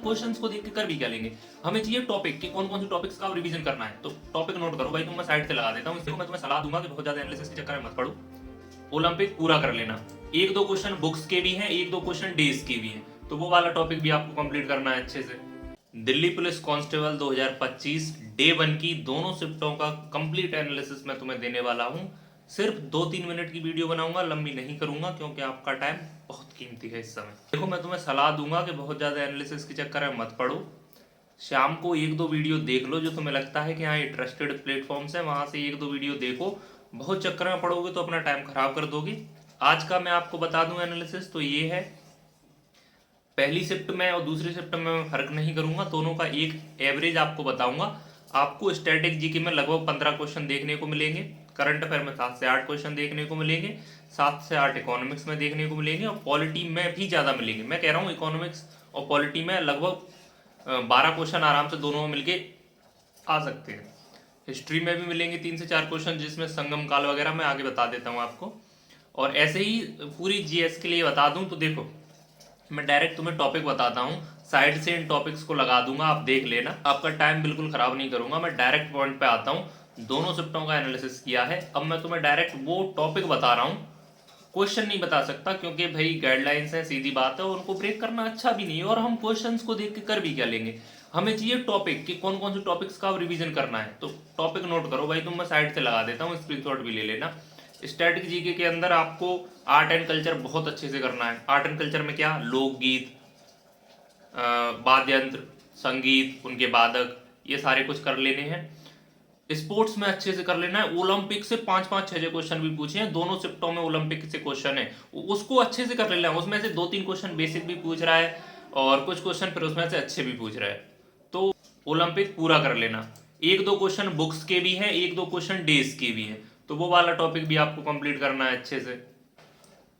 Questions को देख के कर भी क्या लेंगे, हमें चाहिए टॉपिक कि कौन कौन से टॉपिक्स का रिवीजन करना है। तो टॉपिक नोट करो भाई, तुम मैं साइड से लगा देता हूँ। देखो मैं तुम्हें सलाह दूंगा कि बहुत ज्यादा एनालिसिस के चक्कर में मत पड़ो, ओलंपिक पूरा कर लेना। एक दो क्वेश्चन बुक्स के भी हैं, एक दो क्वेश्चन डेज के भी हैं, तो वो वाला टॉपिक भी आपको कंप्लीट करना है अच्छे से। दिल्ली पुलिस कांस्टेबल 2025 डे 1 की दोनों शिफ्टों का कंप्लीट एनालिसिस मैं तुम्हें देने वाला हूं। सिर्फ 2-3 मिनट की वीडियो बनाऊंगा, लंबी नहीं करूंगा क्योंकि आपका टाइम बहुत कीमती है इस समय। देखो मैं तुम्हें सलाह दूंगा कि बहुत ज्यादा एनालिसिस के चक्कर में मत पड़ो, शाम को एक दो वीडियो देख लो जो तुम्हें लगता है कि हाँ ये ट्रस्टेड प्लेटफॉर्म्स है, वहां से एक दो वीडियो देखो। बहुत चक्कर में पड़ोगे तो अपना टाइम खराब कर दोगे। आज का मैं आपको बता दूं एनालिसिस तो ये है, पहली शिफ्ट में और दूसरी शिफ्ट में मैं फर्क नहीं करूंगा, दोनों का एक एवरेज आपको बताऊंगा। आपको स्टैटिक जीके में लगभग 15 क्वेश्चन देखने को मिलेंगे, करंट अफेयर में 7 से 8 क्वेश्चन देखने को मिलेंगे, 7 से 8 इकोनॉमिक्स में देखने को मिलेंगे, और पॉलिटी में भी ज्यादा मिलेंगे। मैं कह रहा हूँ इकोनॉमिक्स और पॉलिटी में लगभग 12 क्वेश्चन आराम से दोनों में मिलके आ सकते हैं। हिस्ट्री में भी मिलेंगे 3 से 4 क्वेश्चन, जिसमें संगम काल वगैरह मैं आगे बता देता हूँ आपको। और ऐसे ही पूरी जीएस के लिए बता दूं तो देखो मैं डायरेक्ट तुम्हें टॉपिक बताता हूँ, साइड से इन टॉपिक्स को लगा दूंगा, आप देख लेना, आपका टाइम बिल्कुल खराब नहीं करूंगा। मैं डायरेक्ट पॉइंट पे आता हूँ, दोनों शिफ्टों का एनालिसिस किया है। अब मैं तुम्हें डायरेक्ट वो टॉपिक बता रहा हूँ, क्वेश्चन नहीं बता सकता क्योंकि भाई गाइडलाइंस है, सीधी बात है, और उनको ब्रेक करना अच्छा भी नहीं है। और हम क्वेश्चंस को देख के कर भी क्या लेंगे, हमें चाहिए टॉपिक कि कौन कौन से टॉपिक्स का रिवीजन करना है। तो टॉपिक नोट करो भाई, तुम मैं साइड से लगा देता हूँ, स्क्रीनशॉट भी ले लेना। स्टैटिक जीके के अंदर आपको आर्ट एंड कल्चर बहुत अच्छे से करना है। आर्ट एंड कल्चर में क्या, लोकगीत, वाद्य यंत्र, संगीत, उनके वादक, ये सारे कुछ कर लेने हैं। स्पोर्ट्स में अच्छे से कर लेना है। ओलंपिक से 5-5 6 क्वेश्चन भी पूछे हैं, दोनों शिफ्टों में ओलंपिक से क्वेश्चन है, उसको अच्छे से कर लेना है। उसमें से 2-3 क्वेश्चन बेसिक भी पूछ रहा है और कुछ क्वेश्चन फिर उसमें से अच्छे भी पूछ रहा है, तो ओलंपिक पूरा कर लेना। एक दो क्वेश्चन बुक्स के भी हैं, एक दो क्वेश्चन डेज के भी हैं, तो वो वाला टॉपिक भी आपको कंप्लीट करना है अच्छे से।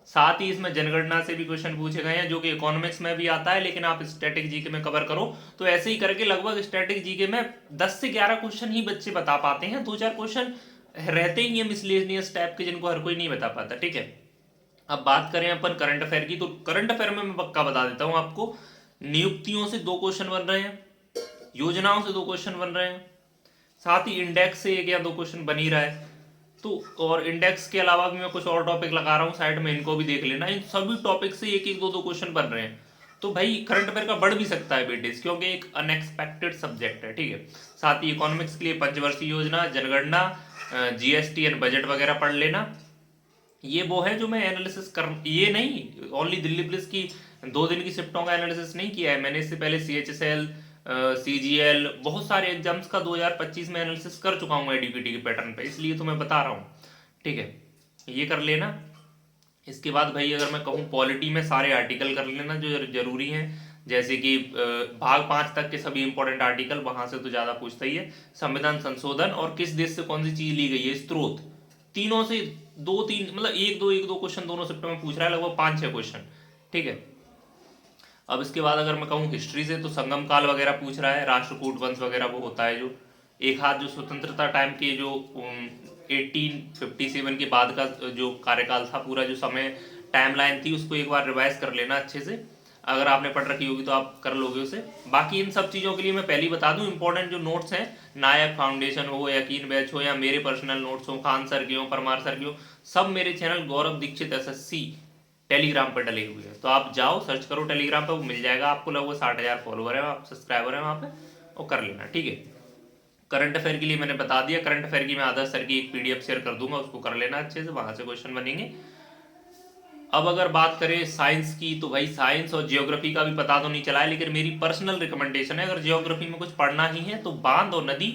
साथ ही इसमें जनगणना से भी क्वेश्चन पूछे गए हैं जो कि इकोनॉमिक्स में भी आता है, लेकिन आप स्टैटिक जीके में कवर करो। तो ऐसे ही करके लगभग स्टैटिक जीके में 10 से 11 क्वेश्चन ही बच्चे बता पाते हैं, 2-4 क्वेश्चन रहते ही हैं मिसलेनियस टाइप के जिनको हर कोई नहीं बता पाता, ठीक है। अब बात करें अपन करंट अफेयर की, तो करंट अफेयर में मैं पक्का बता देता हूं आपको, नियुक्तियों से 2 क्वेश्चन बन रहे हैं, योजनाओं से 2 क्वेश्चन बन रहे हैं, साथ ही इंडेक्स से 1 या 2 क्वेश्चन बन ही रहा है। तो और इंडेक्स के अलावा भी मैं कुछ और टॉपिक लगा रहा हूँ साइड में, इनको भी देख लेना। इन सभी टॉपिक से 1-1 2-2 क्वेश्चन बन रहे हैं, तो भाई करंट अफेयर का बढ़ भी सकता है वेटेज, क्योंकि एक अनएक्सपेक्टेड सब्जेक्ट है, ठीक है। साथ ही इकोनॉमिक्स के लिए पंचवर्षीय योजना, जनगणना, जीएसटी एंड बजट वगैरह पढ़ लेना। ये वो है जो मैं एनालिसिस कर, ये नहीं ओनली दिल्ली पुलिस की 2 दिन की शिफ्टों का एनालिसिस नहीं किया है मैंने, इससे पहले सीएचएसएल, सीजीएल, बहुत सारे एग्जाम्स का 2025 में एनालिसिस कर चुका हूँ एडीपीटी के पैटर्न पे, इसलिए तो मैं बता रहा हूँ, ठीक है। ये कर लेना। इसके बाद भाई अगर मैं कहूँ पॉलिटी में सारे आर्टिकल कर लेना जो जरूरी हैं, जैसे कि भाग 5 तक के सभी इंपॉर्टेंट आर्टिकल, वहां से तो ज्यादा पूछता ही है। संविधान संशोधन और किस देश से कौन सी चीज ली गई है, स्त्रोत, तीनों से 2-3 मतलब 1-2 क्वेश्चन दोनों शिफ्ट में पूछ रहा है, लगभग 5-6 क्वेश्चन, ठीक है। अब इसके बाद अगर मैं कहूँ हिस्ट्री से, तो संगम काल वगैरह पूछ रहा है, राष्ट्रकूट वंश वगैरह वो होता है जो एक हाथ, जो स्वतंत्रता टाइम के जो 1857 के बाद का जो कार्यकाल था, पूरा जो समय टाइमलाइन थी, उसको एक बार रिवाइज कर लेना अच्छे से। अगर आपने पढ़ रखी होगी तो आप कर लोगे उसे। बाकी इन सब चीज़ों के लिए मैं पहले ही बता दूं, इंपॉर्टेंट जो नोट्स हैं, नायक फाउंडेशन हो, यकीन बैच हो, या मेरे पर्सनल नोट्स हो, खान सर के हो, परमार सर के हो, सब मेरे चैनल गौरव दीक्षित एसएससी टेलीग्राम पर डले हुए हैं। तो आप जाओ सर्च करो टेलीग्राम पर, वो मिल जाएगा आपको। लगभग 60,000 फॉलोअर है, आप सब्सक्राइबर है वहाँ पे, वो कर लेना, ठीक है। करंट अफेयर के लिए मैंने बता दिया, करंट अफेयर की मैं आदर्श सर की एक पीडीएफ शेयर कर दूंगा, उसको कर लेना अच्छे से, वहां से क्वेश्चन बनेंगे। अब अगर बात करें साइंस की, तो भाई साइंस और जियोग्राफी का भी पता तो नहीं चला है, लेकिन मेरी पर्सनल रिकमेंडेशन है, अगर जियोग्राफी में कुछ पढ़ना ही है तो बांध और नदी,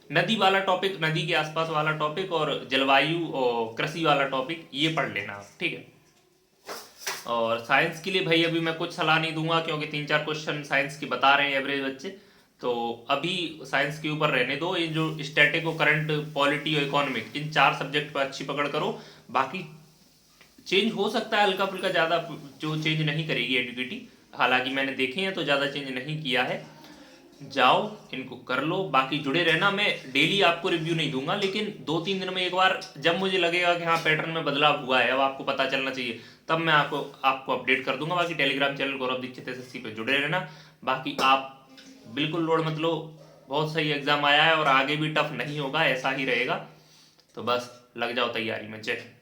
नदी वाला टॉपिक, नदी के आसपास वाला टॉपिक, और जलवायु और कृषि वाला टॉपिक, ये पढ़ लेना आप, ठीक है। और साइंस के लिए भाई अभी मैं कुछ सलाह नहीं दूंगा, क्योंकि 3-4 क्वेश्चन साइंस के बता रहे हैं एवरेज बच्चे, तो अभी साइंस के ऊपर रहने दो। ये जो स्टैटिक और करंट, पॉलिटी और इकोनॉमिक, इन 4 सब्जेक्ट पर अच्छी पकड़ करो। बाकी चेंज हो सकता है हल्का फुल्का, ज़्यादा जो चेंज नहीं करेगी एडीपीटी, हालांकि मैंने देखे हैं तो ज़्यादा चेंज नहीं किया है। जाओ इनको कर लो, बाकी जुड़े रहना। मैं डेली आपको रिव्यू नहीं दूंगा, लेकिन 2-3 दिन में एक बार जब मुझे लगेगा कि हाँ पैटर्न में बदलाव हुआ है, अब आपको पता चलना चाहिए, तब मैं आपको अपडेट कर दूंगा। बाकी टेलीग्राम चैनल गौरव दीक्षित एसएससी पे जुड़े रहना। बाकी आप बिल्कुल लोड मत लो, बहुत सही एग्जाम आया है और आगे भी टफ नहीं होगा, ऐसा ही रहेगा। तो बस लग जाओ तैयारी में। जय हिंद।